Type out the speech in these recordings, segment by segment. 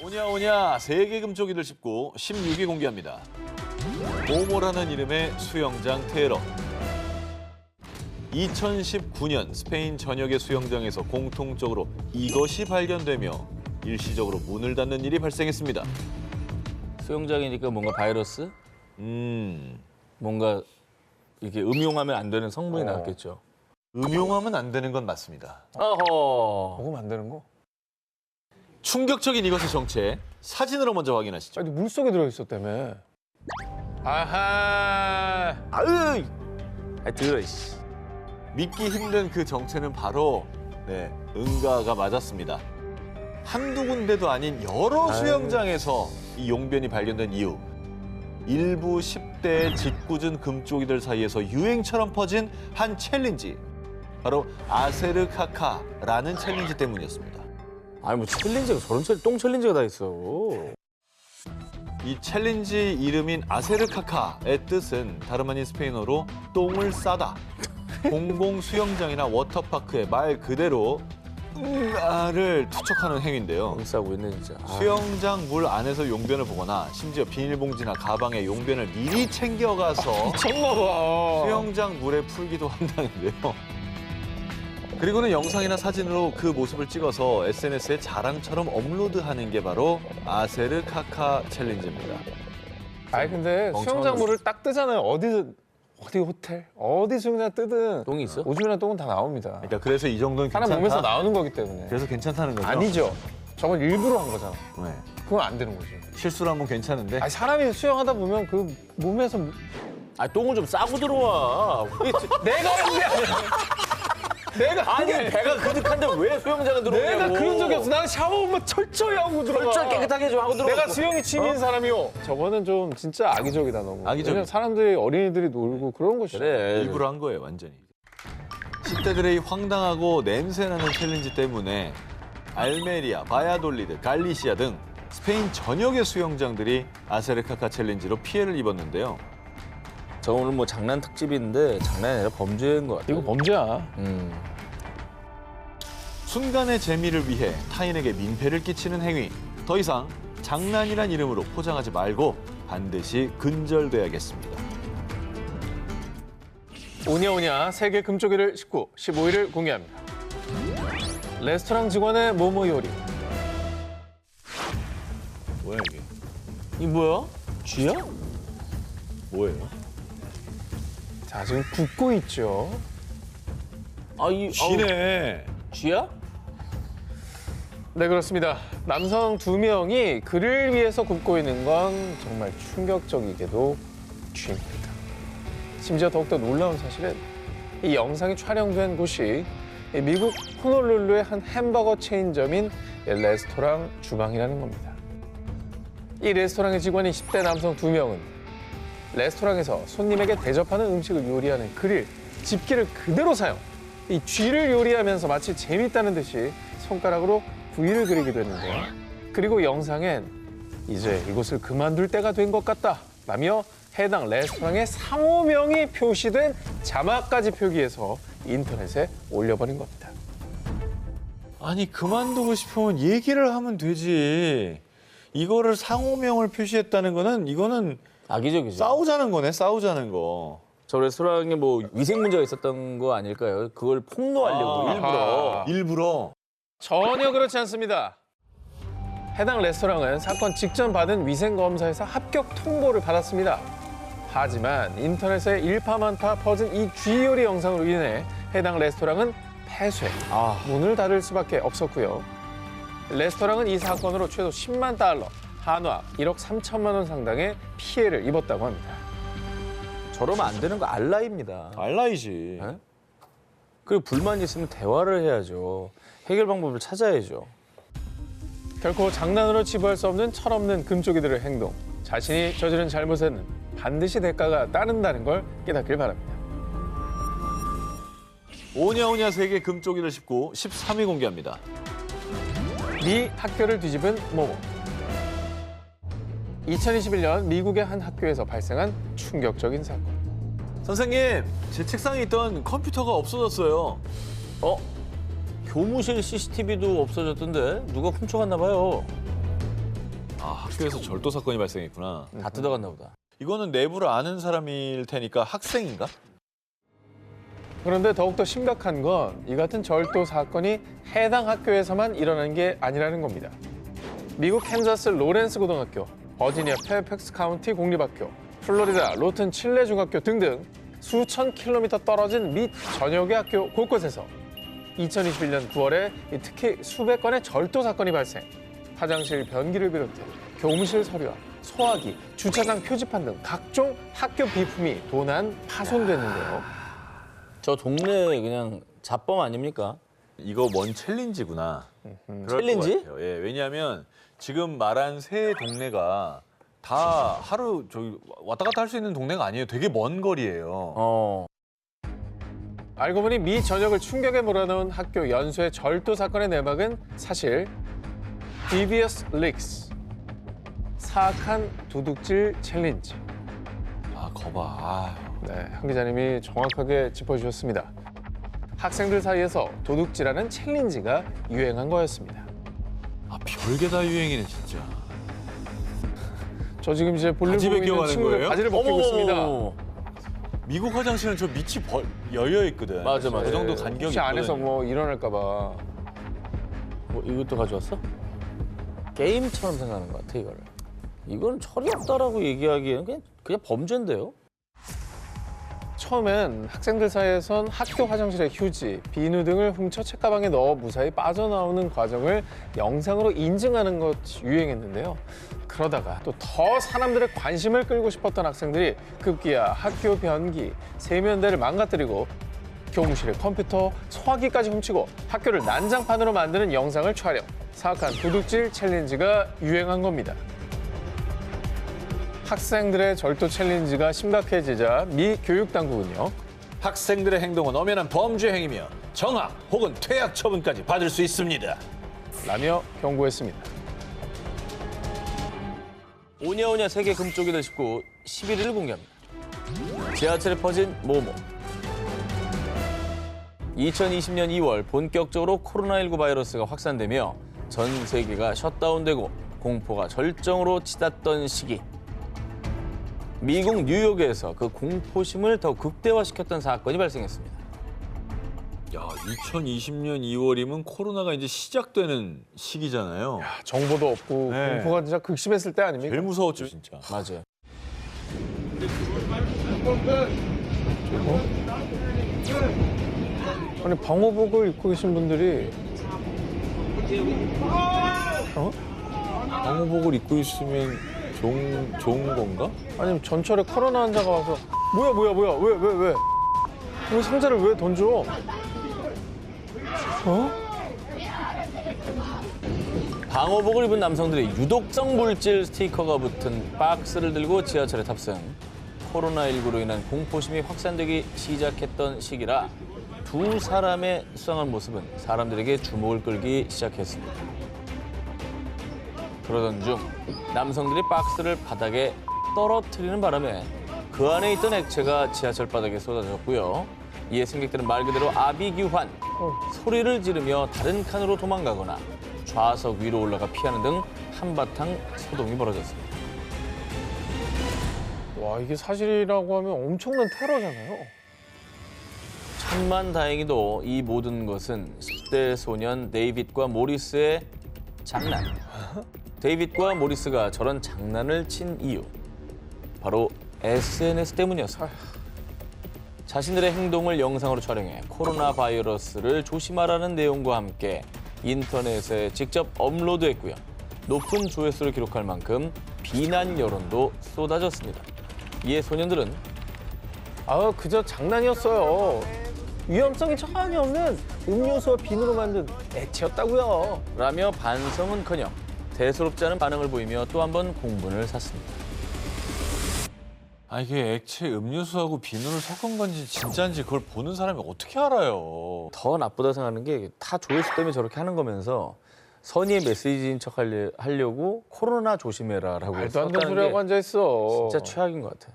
오냐오냐 세계 금쪽이들 짚고 16위 공개합니다. 모모라는 이름의 수영장 테러. 2019년 스페인 전역의 수영장에서 공통적으로 이것이 발견되며 일시적으로 문을 닫는 일이 발생했습니다. 수영장이니까 뭔가 바이러스? 뭔가 이렇게 음용하면 안 되는 성분이 나왔겠죠. 음용하면 안 되는 건 맞습니다. 어허. 먹으면 안 되는 거? 충격적인 이것의 정체 사진으로 먼저 확인하시죠. 아니 물속에 들어있었다며. 아하. 아으! 아, 들어, 이씨. 믿기 힘든 그 정체는 바로 응가가 맞았습니다. 한두 군데도 아닌 여러 수영장에서 이 용변이 발견된 이유. 일부 10대의 짓궂은 금쪽이들 사이에서 유행처럼 퍼진 한 챌린지. 바로 아세르카카라는 챌린지 때문이었습니다. 아니, 뭐 챌린지가 똥 챌린지가 다 있어. 이 챌린지 이름인 아세르카카의 뜻은 다름 아닌 스페인어로 똥을 싸다. 공공 수영장이나 워터파크의 말 그대로 응아를 투척하는 행위인데요. 똥 싸고 있네, 진짜. 수영장 물 안에서 용변을 보거나 심지어 비닐봉지나 가방에 용변을 미리 챙겨가서 미쳤나봐. 수영장 물에 풀기도 한다는데요. 그리고는 영상이나 사진으로 그 모습을 찍어서 SNS에 자랑처럼 업로드하는 게 바로 아세르카카 챌린지입니다. 아니 근데 멍청한 수영장 거지. 물을 딱 뜨잖아요. 어디 호텔, 어디 수영장 뜨든 똥이 있어? 오줌이나 똥은 다 나옵니다. 그러니까 그래서 이 정도는 사람 괜찮다. 몸에서 나오는 거기 때문에. 그래서 괜찮다는 거죠. 아니죠. 저건 일부러 한 거잖아. 네. 그건 안 되는 거지. 실수를 하면 괜찮은데. 아니 사람이 수영하다 보면 그 몸에서 아, 똥을 좀 싸고 들어와. 내가 하는 게 아니라 내가 아니, 배가 그득한데 왜 수영장에 들어오냐고. 내가 그런 적이 없어. 나는 샤워만 철저히 하고 들어가. 철저히 깨끗하게 좀 하고 들어가. 내가 수영이 취미인 사람이요. 저거는 좀 진짜 악의적이다 너무. 악의적이다. 왜냐면 사람들이 어린이들이 놀고 그런 것이. 그래. 일부러 한 거예요, 완전히. 10대들의 이 황당하고 냄새나는 챌린지 때문에 알메리아, 바야돌리드, 갈리시아 등 스페인 전역의 수영장들이 아세르카카 챌린지로 피해를 입었는데요. 저 오늘 뭐 장난 특집인데 장난이 아니라 범죄인 것 같아요. 이거 범죄야. 순간의 재미를 위해 타인에게 민폐를 끼치는 행위. 더 이상 장난이란 이름으로 포장하지 말고 반드시 근절돼야겠습니다. 오냐오냐 세계 금쪽이를 19, 15일을 공개합니다. 레스토랑 직원의 모모 요리. 뭐야 이게? 이 뭐야? 쥐야? 뭐예요? 자 지금 굽고 있죠. 아, 쥐네. 쥐야? 네 그렇습니다. 남성 2명이 그를 위해서 굽고 있는 건 정말 충격적이게도 쥐입니다. 심지어 더욱더 놀라운 사실은 이 영상이 촬영된 곳이 미국 호놀룰루의 한 햄버거 체인점인 레스토랑 주방이라는 겁니다. 이 레스토랑의 직원인 10대 남성 2명은 레스토랑에서 손님에게 대접하는 음식을 요리하는 그릴, 집게를 그대로 사용. 이 쥐를 요리하면서 마치 재밌다는 듯이 손가락으로 V를 그리기도 했는데요. 그리고 영상엔 이제 이곳을 그만둘 때가 된 것 같다 라며 해당 레스토랑의 상호명이 표시된 자막까지 표기해서 인터넷에 올려버린 겁니다. 아니 그만두고 싶으면 얘기를 하면 되지. 이거를 상호명을 표시했다는 거는 이거는 악의적이죠. 싸우자는 거네, 싸우자는 거. 저 레스토랑에 뭐 위생 문제가 있었던 거 아닐까요? 그걸 폭로하려고 일부러. 일부러. 전혀 그렇지 않습니다. 해당 레스토랑은 사건 직전 받은 위생검사에서 합격 통보를 받았습니다. 하지만 인터넷에 일파만파 퍼진 이 쥐 요리 영상으로 인해 해당 레스토랑은 폐쇄, 문을 닫을 수밖에 없었고요. 레스토랑은 이 사건으로 최소 10만 달러, 한화 1억 3천만 원 상당의 피해를 입었다고 합니다. 저러면 안 되는 거 알라입니다. 알라이지. 네? 그리고 불만이 있으면 대화를 해야죠. 해결 방법을 찾아야죠. 결코 장난으로 치부할 수 없는 철없는 금쪽이들의 행동. 자신이 저지른 잘못에는 반드시 대가가 따른다는 걸 깨닫길 바랍니다. 오냐오냐 세계 금쪽이를 짚고 13위 공개합니다. 미 학교를 뒤집은 모모. 2021년 미국의 한 학교에서 발생한 충격적인 사건. 선생님, 제 책상에 있던 컴퓨터가 없어졌어요. 교무실 CCTV도 없어졌던데 누가 훔쳐갔나 봐요. 아, 학교에서 절도 사건이 발생했구나. 다 뜯어갔나 보다. 이거는 내부를 아는 사람일 테니까 학생인가? 그런데 더욱더 심각한 건 이 같은 절도 사건이 해당 학교에서만 일어난 게 아니라는 겁니다. 미국 캔자스 로렌스 고등학교, 버지니아 페어팩스 카운티 공립학교, 플로리다 로튼 칠레 중학교 등등 수천 킬로미터 떨어진 미 전역의 학교 곳곳에서 2021년 9월에 특히 수백 건의 절도 사건이 발생. 화장실 변기를 비롯해 교무실 서류와 소화기, 주차장 표지판 등 각종 학교 비품이 도난 파손됐는데요. 저 동네 그냥 잡범 아닙니까? 이거 뭔 챌린지구나. 그럴 챌린지? 것 같아요. 예, 왜냐하면 지금 말한 세 동네가 다 하루 저기 왔다 갔다 할 수 있는 동네가 아니에요. 되게 먼 거리예요. 알고 보니 미 전역을 충격에 몰아넣은 학교 연수의 절도 사건의 내막은 사실 Devious Leaks, 사악한 도둑질 챌린지. 아, 거봐. 네, 한 기자님이 정확하게 짚어주셨습니다. 학생들 사이에서 도둑질하는 챌린지가 유행한 거였습니다. 아, 별게 다 유행이네, 진짜. 저 지금 이제 볼일 바지 보고 있는 벗겨가는 친구들 거예요? 바지를 벗기고 있습니다. 미국 화장실은 저 밑이 열려 있거든. 맞아, 맞아. 그 정도 간격이 혹시 안에서 있거든요. 뭐 일어날까 봐. 뭐 이것도 가져왔어? 게임처럼 생각하는 것 같아 이거를. 이건 철이 없다라고 얘기하기에는 그냥 범죄인데요. 처음엔 학생들 사이에선 학교 화장실의 휴지, 비누 등을 훔쳐 책가방에 넣어 무사히 빠져나오는 과정을 영상으로 인증하는 것이 유행했는데요. 그러다가 또 더 사람들의 관심을 끌고 싶었던 학생들이 급기야 학교 변기, 세면대를 망가뜨리고 교무실의 컴퓨터, 소화기까지 훔치고 학교를 난장판으로 만드는 영상을 촬영. 사악한 도둑질 챌린지가 유행한 겁니다. 학생들의 절도 챌린지가 심각해지자 미 교육당국은요. 학생들의 행동은 엄연한 범죄 행위며 정학 혹은 퇴학 처분까지 받을 수 있습니다. 라며 경고했습니다. 오냐오냐 세계 금쪽이들 19 11일을 공개합니다. 지하철에 퍼진 모모. 2020년 2월 본격적으로 코로나19 바이러스가 확산되며 전 세계가 셧다운되고 공포가 절정으로 치닫던 시기. 미국 뉴욕에서 그 공포심을 더 극대화시켰던 사건이 발생했습니다. 야, 2020년 2월이면 코로나가 이제 시작되는 시기잖아요. 정보도 없고 네. 공포가 진짜 극심했을 때 아닙니까? 제일 무서웠죠, 진짜. 맞아요. 아니 방호복을 입고 계신 분들이 방호복을 입고 있으면 좋은 건가? 아니면 전철에 코로나 환자가 와서 뭐야 왜 상자를 왜 던져? 방호복을 입은 남성들이 유독성 물질 스티커가 붙은 박스를 들고 지하철에 탑승. 코로나19로 인한 공포심이 확산되기 시작했던 시기라 두 사람의 수상한 모습은 사람들에게 주목을 끌기 시작했습니다. 그러던 중 남성들이 박스를 바닥에 떨어뜨리는 바람에 그 안에 있던 액체가 지하철 바닥에 쏟아졌고요. 이에 승객들은 말 그대로 아비규환, 소리를 지르며 다른 칸으로 도망가거나 좌석 위로 올라가 피하는 등 한바탕 소동이 벌어졌습니다. 와 이게 사실이라고 하면 엄청난 테러잖아요. 천만다행히도 이 모든 것은 10대 소년 데이빗과 모리스의 장난. 데이빗과 모리스가 저런 장난을 친 이유. 바로 SNS 때문이었습니다. 자신들의 행동을 영상으로 촬영해 코로나 바이러스를 조심하라는 내용과 함께 인터넷에 직접 업로드했고요. 높은 조회수를 기록할 만큼 비난 여론도 쏟아졌습니다. 이에 소년들은 그저 장난이었어요. 위험성이 전혀 없는 음료수와 비누로 만든 액체였다고요. 라며 반성은커녕 대수롭지 않은 반응을 보이며 또 한 번 공분을 샀습니다. 아, 이게 액체 음료수하고 비누를 섞은 건지 진짜인지 그걸 보는 사람이 어떻게 알아요? 더 나쁘다 생각하는 게 다 조회수 때문에 저렇게 하는 거면서 선의의 메시지인 척 하려고 코로나 조심해라라고 말도 안 되는 썼다는 소리하고 게 앉아있어. 진짜 최악인 것 같아.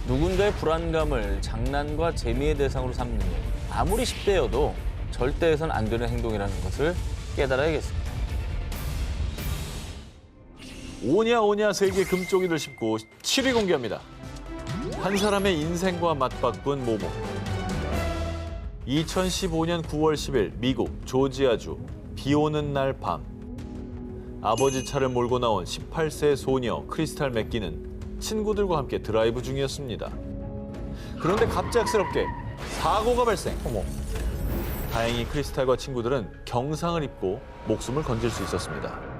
누군가의 불안감을 장난과 재미의 대상으로 삼는 일. 아무리 10대여도 절대 해선 안 되는 행동이라는 것을 깨달아야겠습니다. 오냐 세계 금쪽이들 짚고 7위 공개합니다. 한 사람의 인생과 맞바꾼 모모. 2015년 9월 10일 미국 조지아주 비 오는 날 밤. 아버지 차를 몰고 나온 18세 소녀 크리스탈 맥기는 친구들과 함께 드라이브 중이었습니다. 그런데 갑작스럽게 사고가 발생. 다행히 크리스탈과 친구들은 경상을 입고 목숨을 건질 수 있었습니다.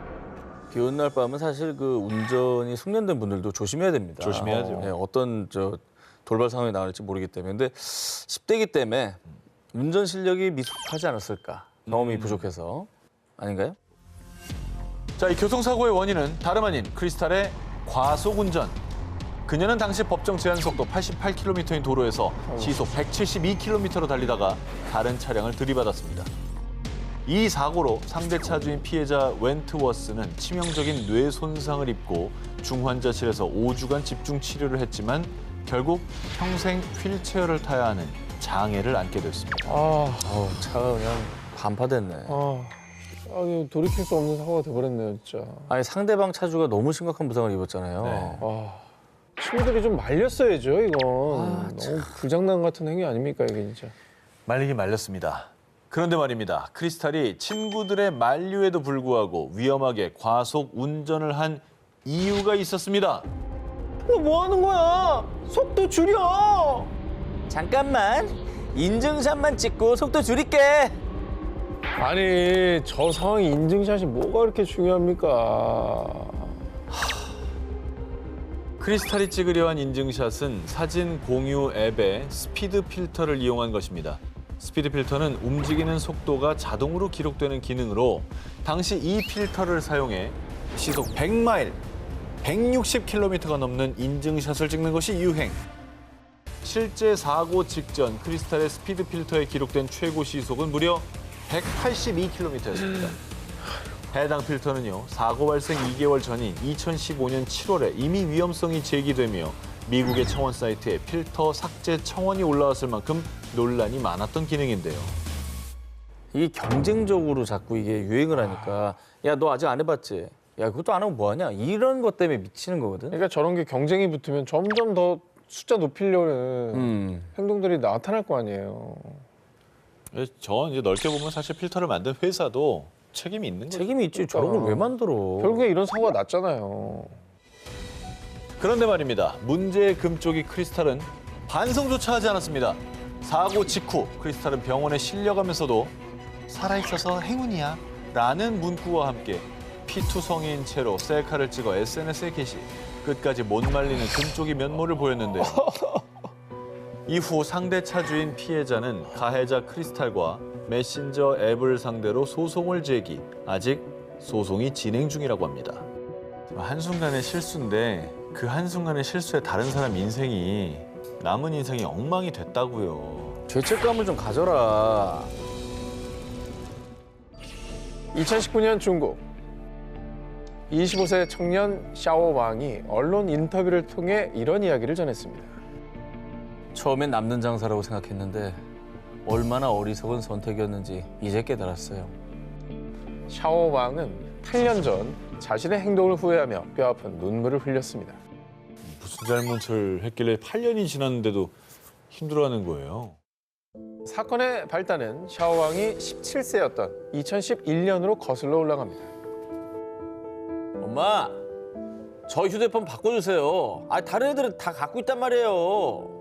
비 오는 날 밤은 사실 그 운전이 숙련된 분들도 조심해야 됩니다. 조심해야죠. 네, 어떤 돌발 상황이 나올지 모르기 때문에. 근데 10대이기 때문에 운전 실력이 미숙하지 않았을까. 경험이 부족해서. 아닌가요? 자, 이 교통사고의 원인은 다름 아닌 크리스탈의 과속 운전. 그녀는 당시 법정 제한 속도 88km인 도로에서 시속 172km로 달리다가 다른 차량을 들이받았습니다. 이 사고로 상대 차주인 피해자 웬트워스는 치명적인 뇌 손상을 입고 중환자실에서 5주간 집중 치료를 했지만 결국 평생 휠체어를 타야 하는 장애를 안게 됐습니다. 차가 그냥 반파됐네. 이거 돌이킬 수 없는 사고가 돼버렸네요, 진짜. 아니 상대방 차주가 너무 심각한 부상을 입었잖아요. 네. 친구들이 좀 말렸어야죠, 이건. 너무 불장난 같은 행위 아닙니까, 이게 진짜. 말리긴 말렸습니다. 그런데 말입니다. 크리스탈이 친구들의 만류에도 불구하고 위험하게 과속 운전을 한 이유가 있었습니다. 너 뭐 하는 거야? 속도 줄여! 잠깐만. 인증샷만 찍고 속도 줄일게. 아니, 저 상황이 인증샷이 뭐가 그렇게 중요합니까? 크리스탈이 찍으려 한 인증샷은 사진 공유 앱의 스피드 필터를 이용한 것입니다. 스피드 필터는 움직이는 속도가 자동으로 기록되는 기능으로 당시 이 필터를 사용해 시속 100마일, 160km가 넘는 인증샷을 찍는 것이 유행. 실제 사고 직전 크리스탈의 스피드 필터에 기록된 최고 시속은 무려 182km였습니다. 해당 필터는요, 사고 발생 2개월 전인 2015년 7월에 이미 위험성이 제기되며 미국의 청원 사이트에 필터 삭제 청원이 올라왔을 만큼 논란이 많았던 기능인데요. 이게 경쟁적으로 자꾸 이게 유행을 하니까 야, 너 아직 안 해봤지? 야, 그것도 안 하고 뭐하냐? 이런 것 때문에 미치는 거거든. 그러니까 저런 게 경쟁이 붙으면 점점 더 숫자 높이려는 행동들이 나타날 거 아니에요. 저 이제 넓게 보면 사실 필터를 만든 회사도 책임이 있는 거죠. 책임이 있지. 저런 걸 왜 만들어? 결국에 이런 사고가 났잖아요. 그런데 말입니다. 문제의 금쪽이 크리스탈은 반성조차 하지 않았습니다. 사고 직후 크리스탈은 병원에 실려가면서도 살아있어서 행운이야 라는 문구와 함께 피투성이인 채로 셀카를 찍어 SNS에 게시. 끝까지 못 말리는 금쪽이 면모를 보였는데요. 이후 상대 차주인 피해자는 가해자 크리스탈과 메신저 앱을 상대로 소송을 제기. 아직 소송이 진행 중이라고 합니다. 한순간의 실수인데 그 한순간의 실수에 다른 사람 인생이 남은 인생이 엉망이 됐다고요. 죄책감을 좀 가져라. 2019년 중국 25세 청년 샤오왕이 언론 인터뷰를 통해 이런 이야기를 전했습니다. 처음엔 남는 장사라고 생각했는데 얼마나 어리석은 선택이었는지 이제 깨달았어요. 샤오왕은 8년 전 자신의 행동을 후회하며 뼈아픈 눈물을 흘렸습니다. 무슨 잘못을 했길래 8년이 지났는데도 힘들어하는 거예요. 사건의 발단은 샤오왕이 17세였던 2011년으로 거슬러 올라갑니다. 엄마, 저 휴대폰 바꿔주세요. 다른 애들은 다 갖고 있단 말이에요.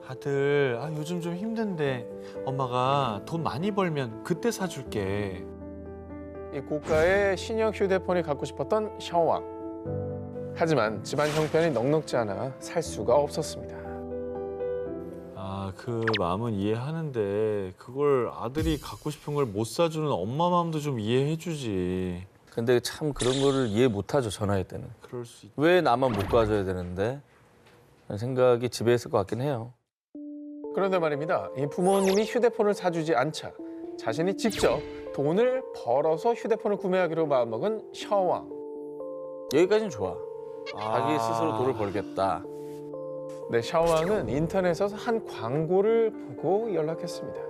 아들, 요즘 좀 힘든데 엄마가 돈 많이 벌면 그때 사줄게. 이 고가의 신형 휴대폰이 갖고 싶었던 샤오왕. 하지만 집안 형편이 넉넉지 않아 살 수가 없었습니다. 그 마음은 이해하는데 그걸 아들이 갖고 싶은 걸 못 사주는 엄마 마음도 좀 이해해주지. 근데 참 그런 거를 이해 못하죠, 전화할 때는. 그럴 수 있... 왜 나만 못 가져야 되는데? 그런 생각이 지배했을 것 같긴 해요. 그런데 말입니다. 이 부모님이 휴대폰을 사주지 않자 자신이 직접 돈을 벌어서 휴대폰을 구매하기로 마음먹은 샤오왕. 여기까지는 좋아. 자기 스스로 돈을 벌겠다. 네, 샤오왕은 인터넷에서 한 광고를 보고 연락했습니다.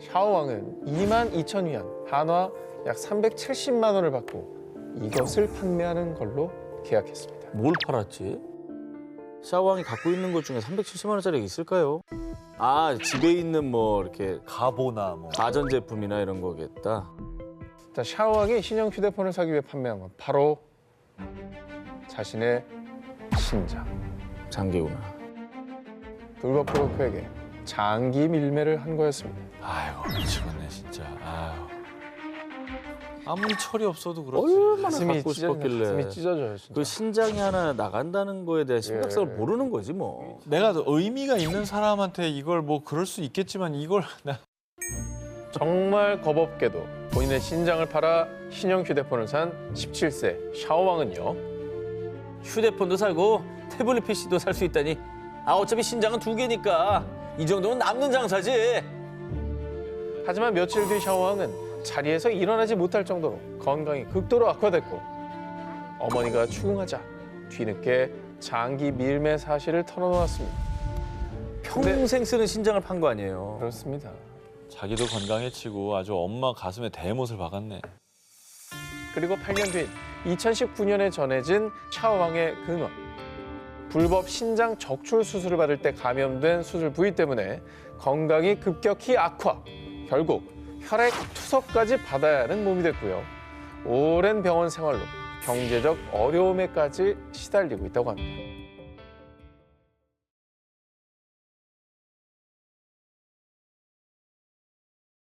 샤오왕은 22,000위안, 한화 약 370만 원을 받고 이것을 판매하는 걸로 계약했습니다. 뭘 팔았지? 샤오왕이 갖고 있는 것 중에 370만 원짜리가 있을까요? 아, 집에 있는 뭐 이렇게 가보나 뭐. 가전제품이나 이런 거겠다. 자, 샤오왕이 신형 휴대폰을 사기 위해 판매한 건 바로 자신의 신장. 장기구나. 불법 브로커에게 장기 밀매를 한 거였습니다. 아이고 미치겠네 진짜. 아유. 아무리 철이 없어도 그렇지. 얼마나 가슴이 갖고 싶었길래. 가슴이 찢어져요, 진짜. 그 신장이 하나 나간다는 거에 대한 심각성을 예. 모르는 거지 뭐. 내가 의미가 있는 사람한테 이걸 뭐 그럴 수 있겠지만 이걸 정말 겁없게도 본인의 신장을 팔아 신형 휴대폰을 산 17세 샤오왕은요. 휴대폰도 살고 태블릿 PC도 살 수 있다니. 아, 어차피 신장은 2개니까 이 정도면 남는 장사지. 하지만 며칠 뒤 샤오왕은 자리에서 일어나지 못할 정도로 건강이 극도로 악화됐고 어머니가 추궁하자 뒤늦게 장기 밀매 사실을 털어놓았습니다. 평생 쓰는 신장을 판 거 아니에요. 그렇습니다. 자기도 건강해지고 아주 엄마 가슴에 대못을 박았네. 그리고 8년 뒤인 2019년에 전해진 샤오왕의 근황. 불법 신장 적출 수술을 받을 때 감염된 수술 부위 때문에 건강이 급격히 악화. 결국 혈액 투석까지 받아야 하는 몸이 됐고요. 오랜 병원 생활로 경제적 어려움에까지 시달리고 있다고 합니다.